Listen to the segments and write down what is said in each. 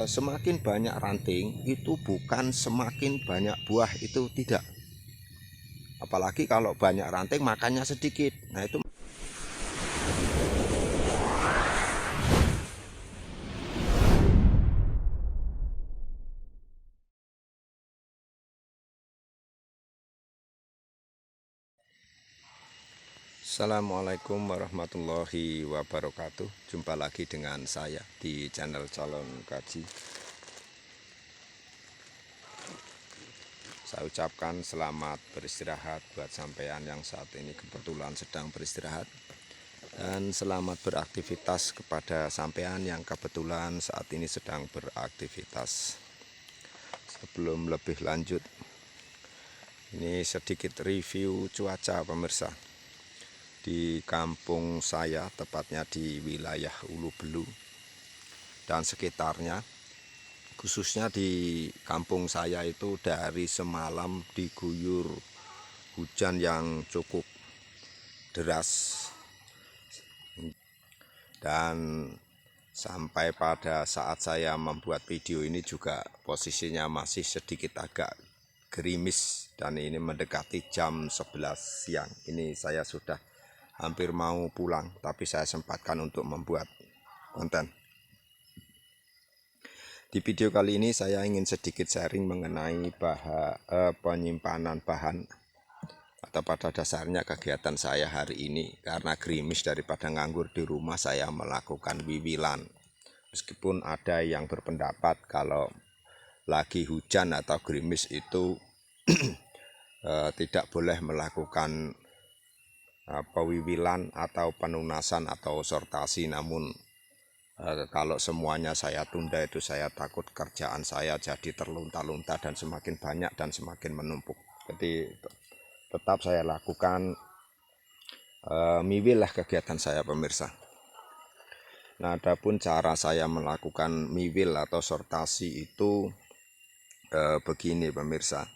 Semakin banyak ranting itu bukan semakin banyak buah, itu tidak. Apalagi kalau banyak ranting makannya sedikit. Nah itu. Assalamualaikum warahmatullahi wabarakatuh. Jumpa lagi dengan saya di channel Calon Kaji. Saya ucapkan selamat beristirahat buat sampean yang saat ini kebetulan sedang beristirahat, dan selamat beraktivitas kepada sampean yang kebetulan saat ini sedang beraktivitas. Sebelum lebih lanjut, ini sedikit review cuaca pemirsa. Di kampung saya, tepatnya di wilayah Ulu Belu dan sekitarnya, khususnya di kampung saya itu dari semalam diguyur hujan yang cukup deras, dan sampai pada saat saya membuat video ini juga posisinya masih sedikit agak gerimis, dan ini mendekati jam 11 siang. Ini saya sudah hampir mau pulang, tapi saya sempatkan untuk membuat konten. Di video kali ini saya ingin sedikit sharing mengenai penyimpanan bahan, atau pada dasarnya kegiatan saya hari ini. Karena gerimis, daripada nganggur di rumah, saya melakukan wiwilan. Meskipun ada yang berpendapat kalau lagi hujan atau gerimis itu tidak boleh melakukan pewiwilan atau penunasan atau sortasi. Namun kalau semuanya saya tunda, itu saya takut kerjaan saya jadi terlunta-lunta dan semakin banyak dan semakin menumpuk. Jadi tetap saya lakukan miwil lah kegiatan saya pemirsa. Nah, adapun cara saya melakukan miwil atau sortasi itu begini pemirsa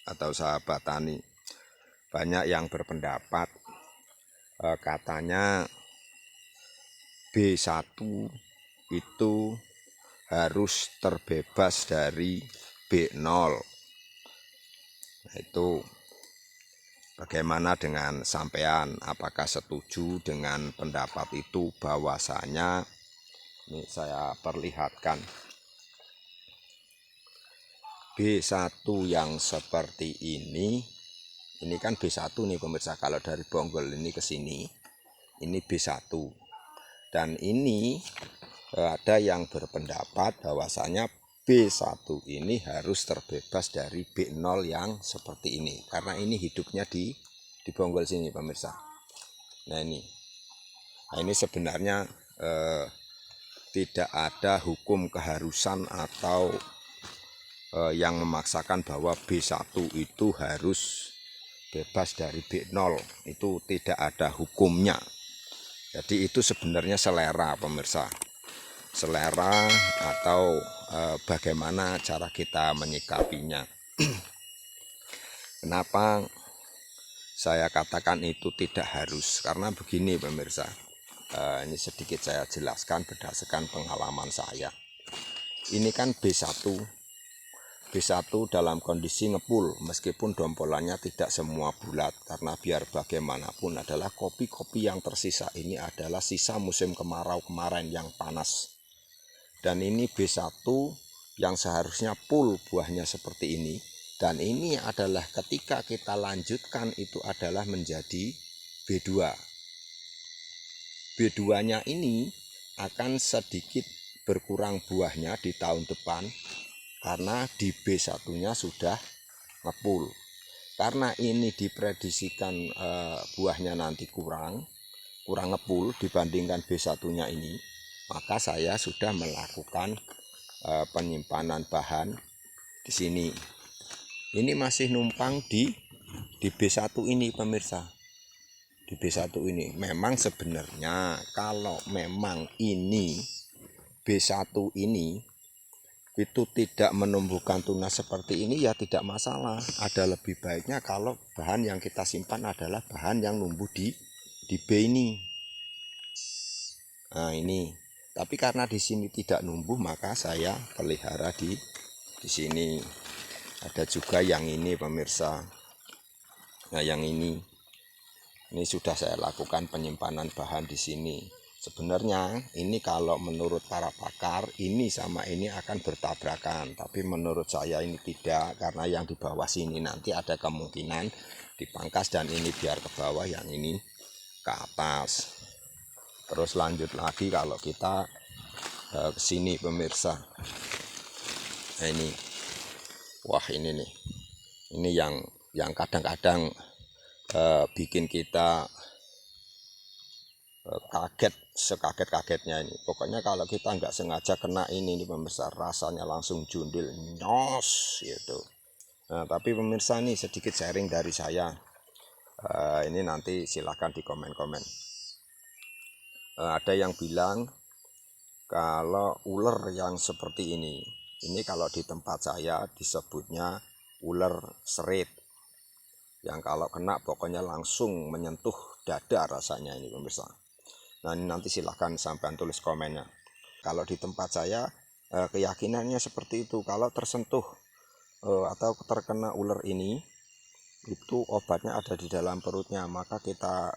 atau sahabat tani. Banyak yang berpendapat katanya B1 itu harus terbebas dari B0. Nah, itu bagaimana dengan sampean? Apakah setuju dengan pendapat itu? Bahwasanya ini saya perlihatkan B1 yang seperti ini kan B1 nih pemirsa. Kalau dari bonggol ini ke sini, ini B1. Dan ini ada yang berpendapat bahwasanya B1 ini harus terbebas dari B0 yang seperti ini, karena ini hidupnya di bonggol sini pemirsa. Nah ini sebenarnya tidak ada hukum keharusan atau yang memaksakan bahwa B1 itu harus bebas dari B0. Itu tidak ada hukumnya. Jadi itu sebenarnya selera pemirsa, selera atau bagaimana cara kita menyikapinya. Kenapa saya katakan itu tidak harus? Karena begini pemirsa, ini sedikit saya jelaskan berdasarkan pengalaman saya. Ini kan B1 dalam kondisi ngepul, meskipun dompolannya tidak semua bulat, karena biar bagaimanapun adalah kopi-kopi yang tersisa ini adalah sisa musim kemarau kemarin yang panas. Dan ini B1 yang seharusnya full buahnya seperti ini, dan ini adalah ketika kita lanjutkan itu adalah menjadi B2. B2-nya ini akan sedikit berkurang buahnya di tahun depan, karena di B1-nya sudah ngepul. Karena ini diprediksikan buahnya nanti kurang ngepul dibandingkan B1-nya ini, maka saya sudah melakukan penyimpanan bahan di sini. Ini masih numpang di B1 ini pemirsa. Di B1 ini memang sebenarnya kalau memang ini B1 ini itu tidak menumbuhkan tunas seperti ini, ya tidak masalah. Ada lebih baiknya kalau bahan yang kita simpan adalah bahan yang numbuh di B ini. Nah ini, Tapi karena di sini tidak numbuh, maka saya pelihara di sini. Ada juga yang ini pemirsa. Nah, yang ini sudah saya lakukan penyimpanan bahan di sini. Sebenarnya ini kalau menurut para pakar ini sama ini akan bertabrakan, tapi menurut saya ini tidak, karena yang di bawah sini nanti ada kemungkinan dipangkas dan ini biar ke bawah, yang ini ke atas. Terus lanjut lagi kalau kita ke sini pemirsa. Nah ini, wah ini nih, ini yang kadang-kadang bikin kita kaget, sekaget-kagetnya ini. Pokoknya kalau kita nggak sengaja kena ini nih pemirsa, rasanya langsung jundil, nyos gitu. Nah tapi pemirsa nih sedikit sharing dari saya. Ini nanti silahkan di komen-komen. Ada yang bilang kalau ular yang seperti ini kalau di tempat saya disebutnya ular serit. Yang kalau kena pokoknya langsung menyentuh dada rasanya ini pemirsa. Nah ini nanti silahkan sampean tulis komennya. Kalau di tempat saya keyakinannya seperti itu. Kalau tersentuh atau terkena ular ini, itu obatnya ada di dalam perutnya. Maka kita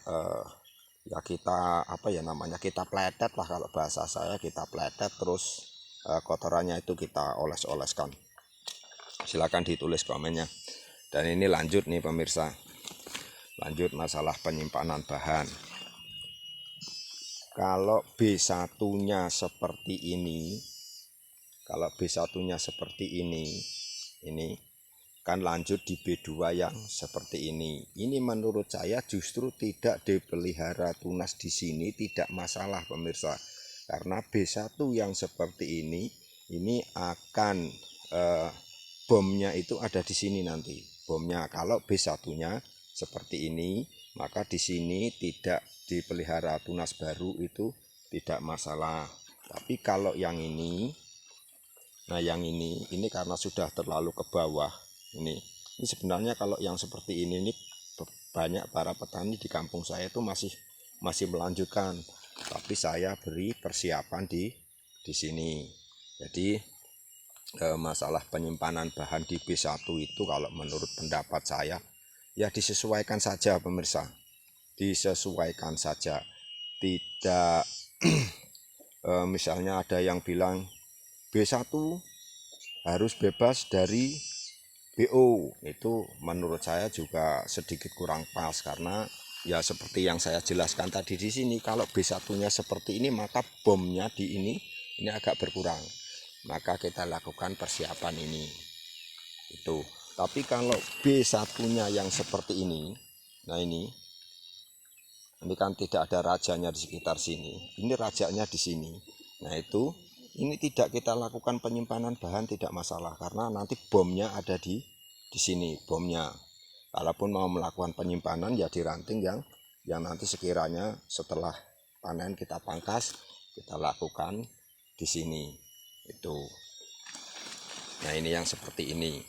kita pletet lah, kalau bahasa saya kita pletet, terus kotorannya itu kita oles-oleskan. Silahkan ditulis komennya. Dan ini lanjut nih pemirsa, lanjut masalah penyimpanan bahan. Kalau B1-nya seperti ini, ini kan lanjut di B2 yang seperti ini. Ini menurut saya justru tidak dipelihara tunas di sini tidak masalah pemirsa. Karena B1 yang seperti ini akan bomnya itu ada di sini nanti. Bomnya kalau B1-nya seperti ini, maka di sini tidak dipelihara tunas baru itu tidak masalah. Tapi kalau yang ini, nah yang ini karena sudah terlalu ke bawah, ini sebenarnya kalau yang seperti ini banyak para petani di kampung saya itu masih melanjutkan, tapi saya beri persiapan di sini. Jadi masalah penyimpanan bahan di B1 itu kalau menurut pendapat saya ya disesuaikan saja pemirsa, disesuaikan saja. Tidak misalnya ada yang bilang B1 harus bebas dari BO, itu menurut saya juga sedikit kurang pas, karena ya seperti yang saya jelaskan tadi di sini, kalau B1-nya seperti ini maka bomnya di ini agak berkurang. Maka kita lakukan persiapan ini itu. Tapi kalau B1-nya yang seperti ini, nah ini kan tidak ada rajanya di sekitar sini, ini rajanya di sini. Nah itu ini tidak kita lakukan penyimpanan bahan tidak masalah, karena nanti bomnya ada di sini bomnya. Kalaupun mau melakukan penyimpanan ya di ranting yang nanti sekiranya setelah panen kita pangkas, kita lakukan di sini itu. Nah ini yang seperti ini.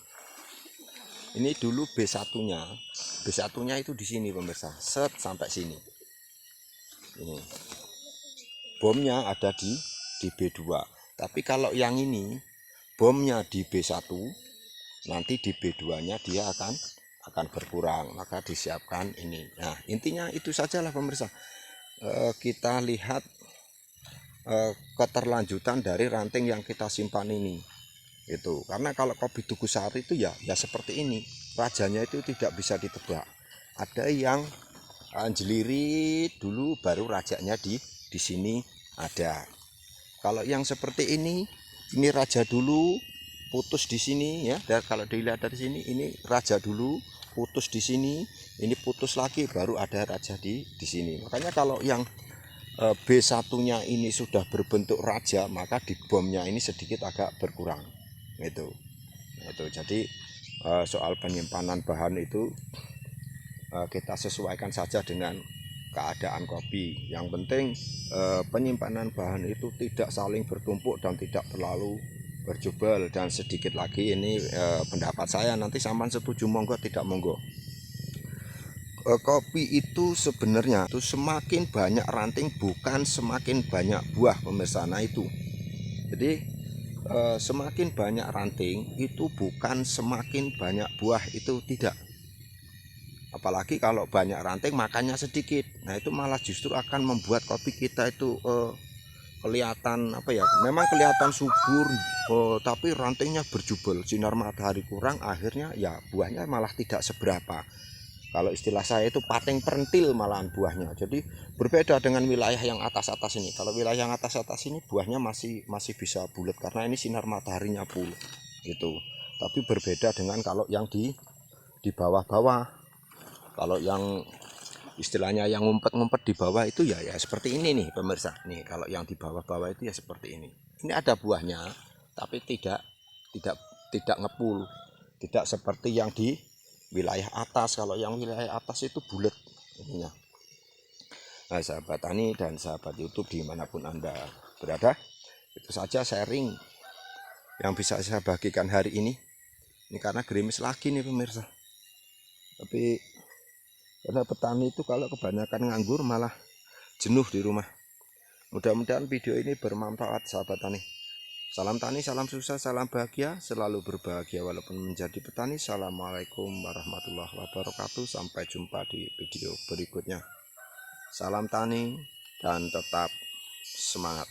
Ini dulu B1-nya itu di sini pemirsa, set sampai sini. Ini bomnya ada di B2. Tapi kalau yang ini bomnya di B1, nanti di B2-nya dia akan berkurang, maka disiapkan ini. Nah intinya itu sajalah pemirsa. Kita lihat keterlanjutan dari ranting yang kita simpan ini itu. Karena kalau kopi tugu sari itu ya seperti ini, rajanya itu tidak bisa ditebak. Ada yang jelirit dulu baru rajanya di sini ada. Kalau yang seperti ini raja dulu putus di sini ya. Dan kalau dilihat dari sini ini raja dulu putus di sini, ini putus lagi baru ada raja di sini. Makanya kalau yang B1-nya ini sudah berbentuk raja, maka di bomnya ini sedikit agak berkurang itu. Jadi soal penyimpanan bahan itu kita sesuaikan saja dengan keadaan kopi. Yang penting penyimpanan bahan itu tidak saling bertumpuk dan tidak terlalu berjubel. Dan sedikit lagi ini pendapat saya, nanti sampan setuju monggo, tidak monggo. kopi itu sebenarnya itu semakin banyak ranting bukan semakin banyak buah pemirsa. Nah itu jadi semakin banyak ranting itu bukan semakin banyak buah, itu tidak. Apalagi kalau banyak ranting makannya sedikit, nah itu malah justru akan membuat kopi kita itu kelihatan apa ya, memang kelihatan subur, tapi rantingnya berjubel, sinar matahari kurang, akhirnya ya buahnya malah tidak seberapa. Kalau istilah saya itu pating perentil malahan buahnya. Jadi berbeda dengan wilayah yang atas-atas ini. Kalau wilayah yang atas-atas ini buahnya masih bisa bulat karena ini sinar mataharinya full gitu. Tapi berbeda dengan kalau yang di bawah-bawah. Kalau yang istilahnya yang ngumpet-ngumpet di bawah itu ya seperti ini nih pemirsa. Nih kalau yang di bawah-bawah itu ya seperti ini. Ini ada buahnya tapi tidak ngepul. Tidak seperti yang di wilayah atas. Kalau yang wilayah atas itu bulat ininya. Nah, sahabat tani dan sahabat YouTube dimanapun Anda berada, itu saja sharing yang bisa saya bagikan hari ini. Ini karena gerimis lagi nih pemirsa. Tapi karena petani itu kalau kebanyakan nganggur malah jenuh di rumah. Mudah-mudahan video ini bermanfaat sahabat tani. Salam tani, salam sukses, salam bahagia, selalu berbahagia walaupun menjadi petani. Assalamualaikum warahmatullahi wabarakatuh. Sampai jumpa di video berikutnya. Salam tani dan tetap semangat.